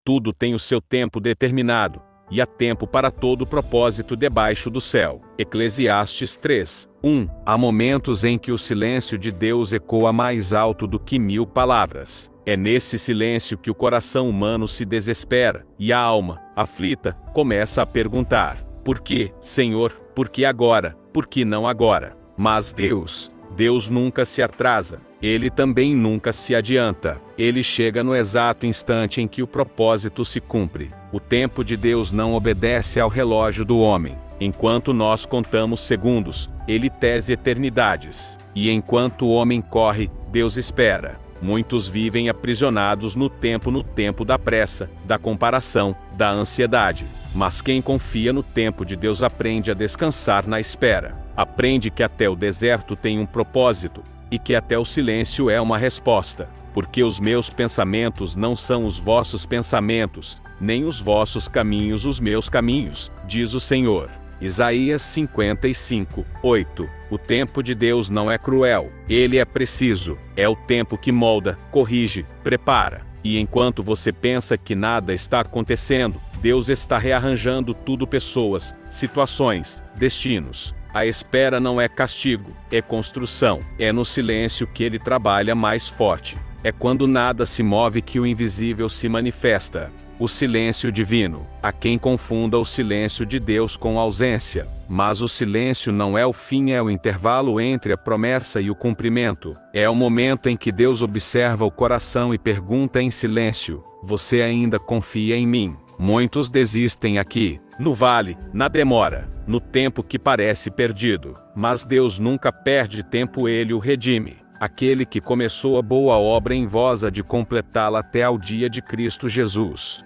tudo tem o seu tempo determinado, e há tempo para todo propósito debaixo do céu. Eclesiastes 3:1. Há momentos em que o silêncio de Deus ecoa mais alto do que 1000 palavras. É nesse silêncio que o coração humano se desespera, e a alma, aflita, começa a perguntar: por que, Senhor, por que agora, por que não agora? Mas Deus nunca se atrasa, Ele também nunca se adianta. Ele chega no exato instante em que o propósito se cumpre. O tempo de Deus não obedece ao relógio do homem. Enquanto nós contamos segundos, Ele tese eternidades. E enquanto o homem corre, Deus espera. Muitos vivem aprisionados no tempo da pressa, da comparação, da ansiedade. Mas quem confia no tempo de Deus aprende a descansar na espera. Aprende que até o deserto tem um propósito, e que até o silêncio é uma resposta. Porque os meus pensamentos não são os vossos pensamentos, nem os vossos caminhos os meus caminhos, diz o Senhor. Isaías 55:8. O tempo de Deus não é cruel, ele é preciso, é o tempo que molda, corrige, prepara. E enquanto você pensa que nada está acontecendo, Deus está rearranjando tudo: pessoas, situações, destinos. A espera não é castigo, é construção. É no silêncio que ele trabalha mais forte. É quando nada se move que o invisível se manifesta. O silêncio divino. Há quem confunda o silêncio de Deus com ausência. Mas o silêncio não é o fim, é o intervalo entre a promessa e o cumprimento. É o momento em que Deus observa o coração e pergunta em silêncio: você ainda confia em mim? Muitos desistem aqui, no vale, na demora, no tempo que parece perdido. Mas Deus nunca perde tempo, Ele o redime. Aquele que começou a boa obra em vós há de completá-la até ao dia de Cristo Jesus.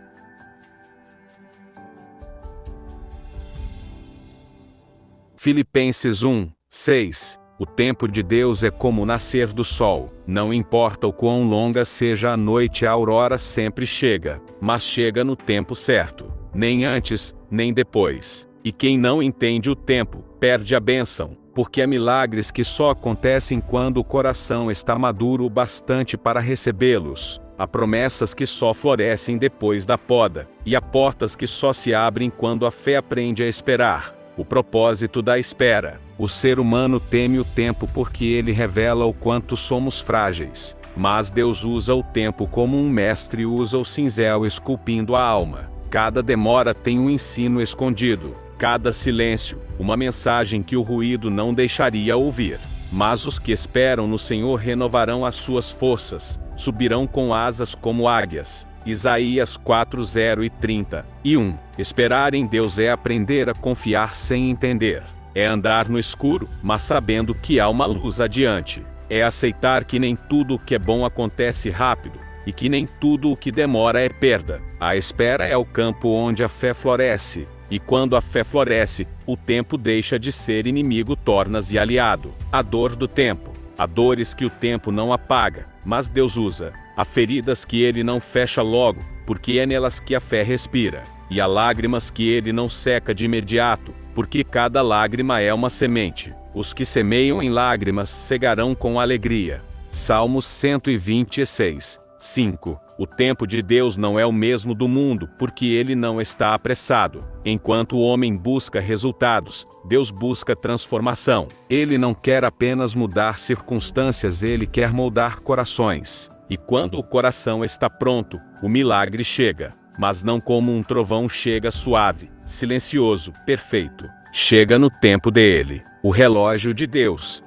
Filipenses 1:6. O tempo de Deus é como o nascer do sol. Não importa o quão longa seja a noite, a aurora sempre chega, mas chega no tempo certo, nem antes, nem depois. E quem não entende o tempo, perde a bênção, porque há milagres que só acontecem quando o coração está maduro o bastante para recebê-los. Há promessas que só florescem depois da poda, e há portas que só se abrem quando a fé aprende a esperar. O propósito da espera. O ser humano teme o tempo porque ele revela o quanto somos frágeis. Mas Deus usa o tempo como um mestre usa o cinzel esculpindo a alma. Cada demora tem um ensino escondido. Cada silêncio, uma mensagem que o ruído não deixaria ouvir. Mas os que esperam no Senhor renovarão as suas forças, subirão com asas como águias. Isaías 4:0-30:1. Esperar em Deus é aprender a confiar sem entender. É andar no escuro, mas sabendo que há uma luz adiante. É aceitar que nem tudo o que é bom acontece rápido, e que nem tudo o que demora é perda. A espera é o campo onde a fé floresce. E quando a fé floresce, o tempo deixa de ser inimigo, torna-se aliado. A dor do tempo. Há dores que o tempo não apaga, mas Deus usa. Há feridas que ele não fecha logo, porque é nelas que a fé respira. E há lágrimas que ele não seca de imediato, porque cada lágrima é uma semente. Os que semeiam em lágrimas cegarão com alegria. Salmos 126:5. O tempo de Deus não é o mesmo do mundo, porque ele não está apressado. Enquanto o homem busca resultados, Deus busca transformação. Ele não quer apenas mudar circunstâncias, ele quer moldar corações. E quando o coração está pronto, o milagre chega. Mas não como um trovão, chega suave, silencioso, perfeito. Chega no tempo dele. O relógio de Deus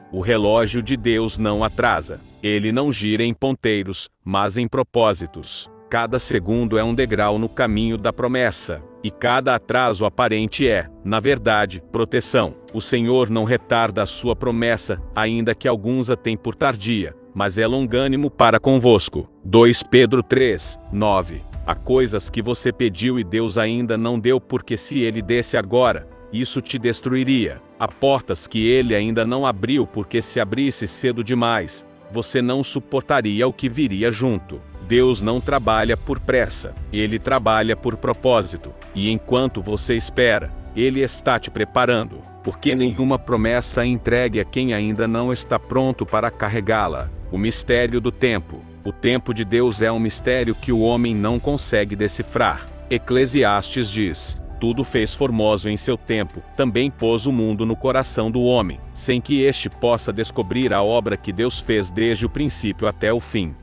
não atrasa. Ele não gira em ponteiros, mas em propósitos. Cada segundo é um degrau no caminho da promessa, e cada atraso aparente é, na verdade, proteção. O Senhor não retarda a sua promessa, ainda que alguns a tenham por tardia, mas é longânimo para convosco. 2 Pedro 3:9. Há coisas que você pediu e Deus ainda não deu, porque se ele desse agora, isso te destruiria. Há portas que ele ainda não abriu, porque se abrisse cedo demais, você não suportaria o que viria junto. Deus não trabalha por pressa, ele trabalha por propósito. E enquanto você espera, ele está te preparando, porque nenhuma promessa é entregue a quem ainda não está pronto para carregá-la. O mistério do tempo. O tempo de Deus é um mistério que o homem não consegue decifrar. Eclesiastes diz: tudo fez formoso em seu tempo, também pôs o mundo no coração do homem, sem que este possa descobrir a obra que Deus fez desde o princípio até o fim.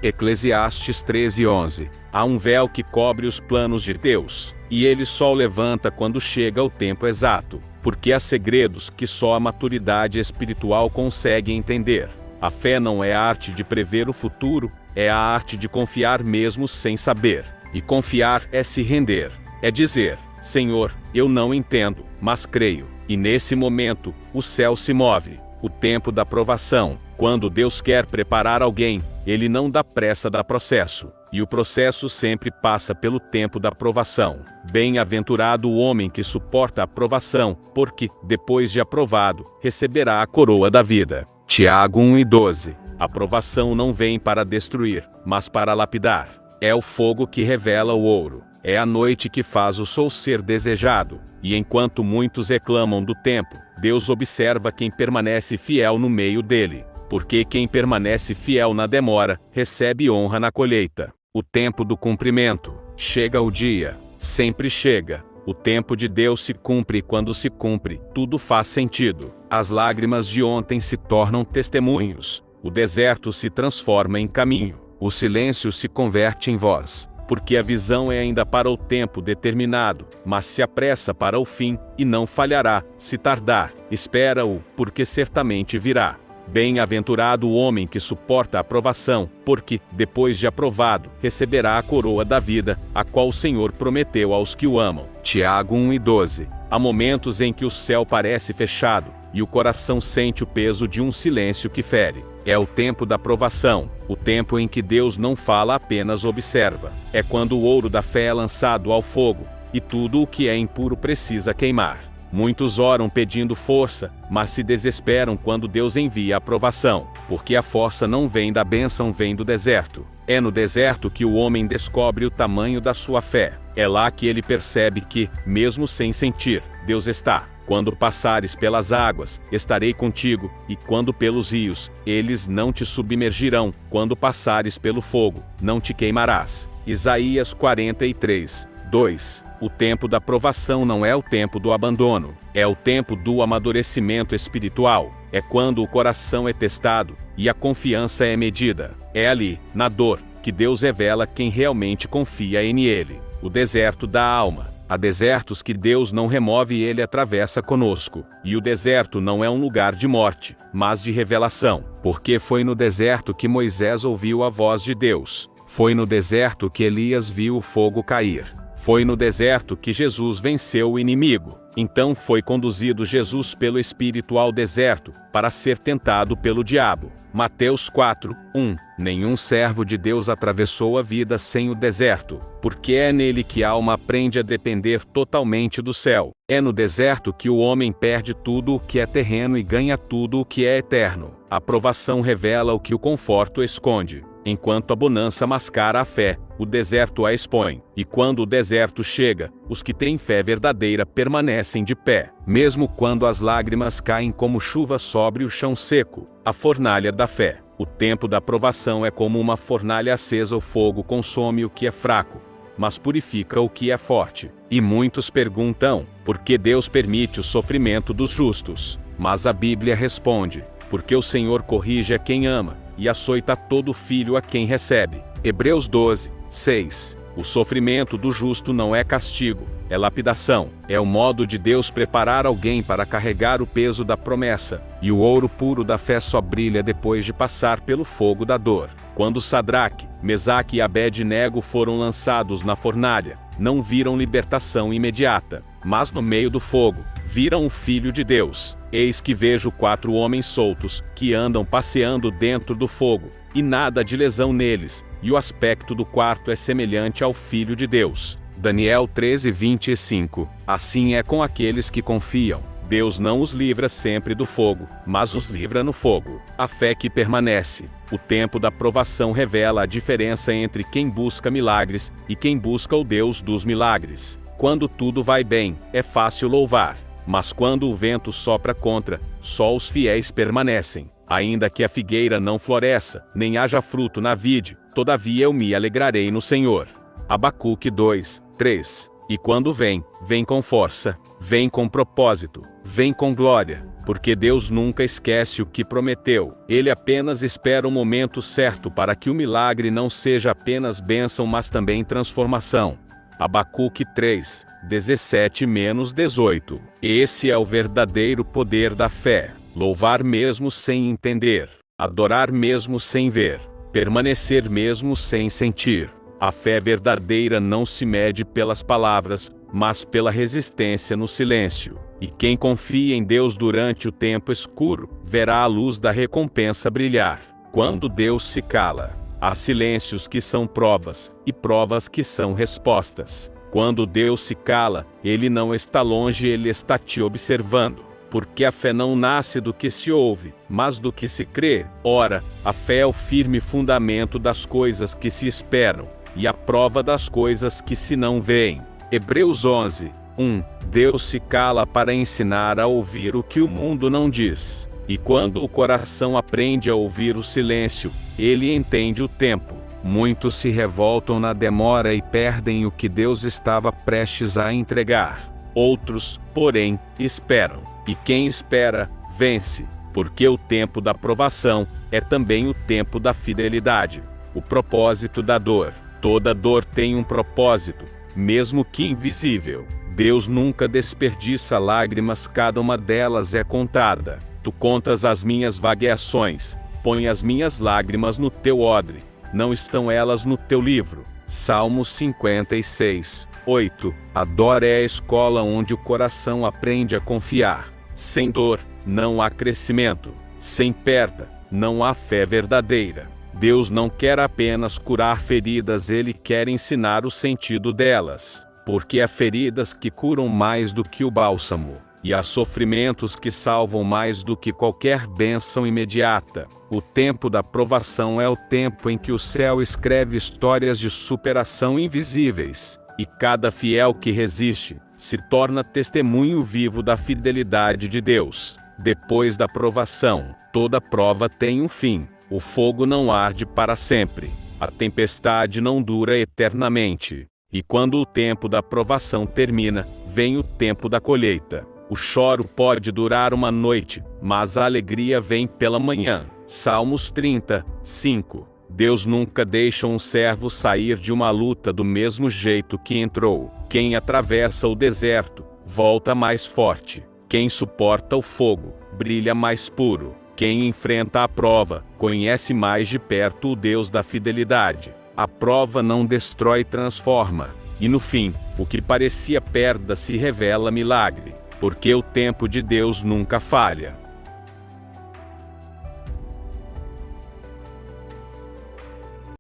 Eclesiastes 13:11. Há um véu que cobre os planos de Deus, e ele só o levanta quando chega o tempo exato, porque há segredos que só a maturidade espiritual consegue entender. A fé não é a arte de prever o futuro, é a arte de confiar mesmo sem saber. E confiar é se render, é dizer: Senhor, eu não entendo, mas creio. E nesse momento, o céu se move. O tempo da provação. Quando Deus quer preparar alguém, Ele não dá pressa da processo. E o processo sempre passa pelo tempo da provação. Bem-aventurado o homem que suporta a provação, porque, depois de aprovado, receberá a coroa da vida. Tiago 1:12. A provação não vem para destruir, mas para lapidar. É o fogo que revela o ouro. É a noite que faz o sol ser desejado. E enquanto muitos reclamam do tempo, Deus observa quem permanece fiel no meio dele. Porque quem permanece fiel na demora, recebe honra na colheita. O tempo do cumprimento. Chega o dia. Sempre chega. O tempo de Deus se cumpre e quando se cumpre, tudo faz sentido. As lágrimas de ontem se tornam testemunhos. O deserto se transforma em caminho. O silêncio se converte em voz. Porque a visão é ainda para o tempo determinado, mas se apressa para o fim, e não falhará. Se tardar, espera-o, porque certamente virá. Bem-aventurado o homem que suporta a provação, porque, depois de aprovado, receberá a coroa da vida, a qual o Senhor prometeu aos que o amam. Tiago 1:12. Há momentos em que o céu parece fechado, e o coração sente o peso de um silêncio que fere. É o tempo da provação, o tempo em que Deus não fala, apenas observa. É quando o ouro da fé é lançado ao fogo, e tudo o que é impuro precisa queimar. Muitos oram pedindo força, mas se desesperam quando Deus envia a provação, porque a força não vem da bênção, vem do deserto. É no deserto que o homem descobre o tamanho da sua fé. É lá que ele percebe que, mesmo sem sentir, Deus está. Quando passares pelas águas, estarei contigo, e quando pelos rios, eles não te submergirão. Quando passares pelo fogo, não te queimarás. Isaías 43:2. O tempo da provação não é o tempo do abandono, é o tempo do amadurecimento espiritual. É quando o coração é testado, e a confiança é medida. É ali, na dor, que Deus revela quem realmente confia nele. O deserto da alma. Há desertos que Deus não remove e Ele atravessa conosco. E o deserto não é um lugar de morte, mas de revelação. Porque foi no deserto que Moisés ouviu a voz de Deus. Foi no deserto que Elias viu o fogo cair. Foi no deserto que Jesus venceu o inimigo. Então foi conduzido Jesus pelo Espírito ao deserto, para ser tentado pelo diabo. Mateus 4:1. Nenhum servo de Deus atravessou a vida sem o deserto, porque é nele que a alma aprende a depender totalmente do céu. É no deserto que o homem perde tudo o que é terreno e ganha tudo o que é eterno. A provação revela o que o conforto esconde. Enquanto a bonança mascara a fé, o deserto a expõe. E quando o deserto chega, os que têm fé verdadeira permanecem de pé, mesmo quando as lágrimas caem como chuva sobre o chão seco. A fornalha da fé. O tempo da provação é como uma fornalha acesa. O fogo consome o que é fraco, mas purifica o que é forte. E muitos perguntam, por que Deus permite o sofrimento dos justos? Mas a Bíblia responde, porque o Senhor corrige a quem ama, e açoita todo filho a quem recebe. Hebreus 12:6. O sofrimento do justo não é castigo, é lapidação. É o modo de Deus preparar alguém para carregar o peso da promessa. E o ouro puro da fé só brilha depois de passar pelo fogo da dor. Quando Sadraque, Mesaque e Abed-nego foram lançados na fornalha, não viram libertação imediata, mas no meio do fogo, viram o Filho de Deus. Eis que vejo 4 homens soltos, que andam passeando dentro do fogo, e nada de lesão neles, e o aspecto do quarto é semelhante ao Filho de Deus. Daniel 13:25. Assim é com aqueles que confiam. Deus não os livra sempre do fogo, mas os livra no fogo. A fé que permanece. O tempo da provação revela a diferença entre quem busca milagres e quem busca o Deus dos milagres. Quando tudo vai bem, é fácil louvar. Mas quando o vento sopra contra, só os fiéis permanecem. Ainda que a figueira não floresça, nem haja fruto na vide, todavia eu me alegrarei no Senhor. Abacuque 2, 3. E quando vem, vem com força, vem com propósito, vem com glória, porque Deus nunca esquece o que prometeu. Ele apenas espera o momento certo para que o milagre não seja apenas bênção, mas também transformação. Abacuque 3, 17-18. Esse é o verdadeiro poder da fé. Louvar mesmo sem entender, adorar mesmo sem ver, permanecer mesmo sem sentir. A fé verdadeira não se mede pelas palavras, mas pela resistência no silêncio. E quem confia em Deus durante o tempo escuro, verá a luz da recompensa brilhar. Quando Deus se cala, há silêncios que são provas, e provas que são respostas. Quando Deus se cala, Ele não está longe, Ele está te observando. Porque a fé não nasce do que se ouve, mas do que se crê. Ora, a fé é o firme fundamento das coisas que se esperam, e a prova das coisas que se não veem. Hebreus 11, 1. Deus se cala para ensinar a ouvir o que o mundo não diz. E quando o coração aprende a ouvir o silêncio, ele entende o tempo. Muitos se revoltam na demora e perdem o que Deus estava prestes a entregar. Outros, porém, esperam. E quem espera, vence, porque o tempo da provação é também o tempo da fidelidade. O propósito da dor. Toda dor tem um propósito, mesmo que invisível. Deus nunca desperdiça lágrimas, cada uma delas é contada. Tu contas as minhas vagueações, põe as minhas lágrimas no teu odre. Não estão elas no teu livro? Salmos 56, 8. A dor é a escola onde o coração aprende a confiar. Sem dor, não há crescimento. Sem perda, não há fé verdadeira. Deus não quer apenas curar feridas, Ele quer ensinar o sentido delas. Porque há feridas que curam mais do que o bálsamo, e há sofrimentos que salvam mais do que qualquer bênção imediata. O tempo da provação é o tempo em que o céu escreve histórias de superação invisíveis, e cada fiel que resiste se torna testemunho vivo da fidelidade de Deus. Depois da provação, toda prova tem um fim. O fogo não arde para sempre. A tempestade não dura eternamente. E quando o tempo da provação termina, vem o tempo da colheita. O choro pode durar uma noite, mas a alegria vem pela manhã. Salmos 30, 5. Deus nunca deixa um servo sair de uma luta do mesmo jeito que entrou. Quem atravessa o deserto, volta mais forte. Quem suporta o fogo, brilha mais puro. Quem enfrenta a prova, conhece mais de perto o Deus da fidelidade. A prova não destrói, transforma. E no fim, o que parecia perda se revela milagre. Porque o tempo de Deus nunca falha.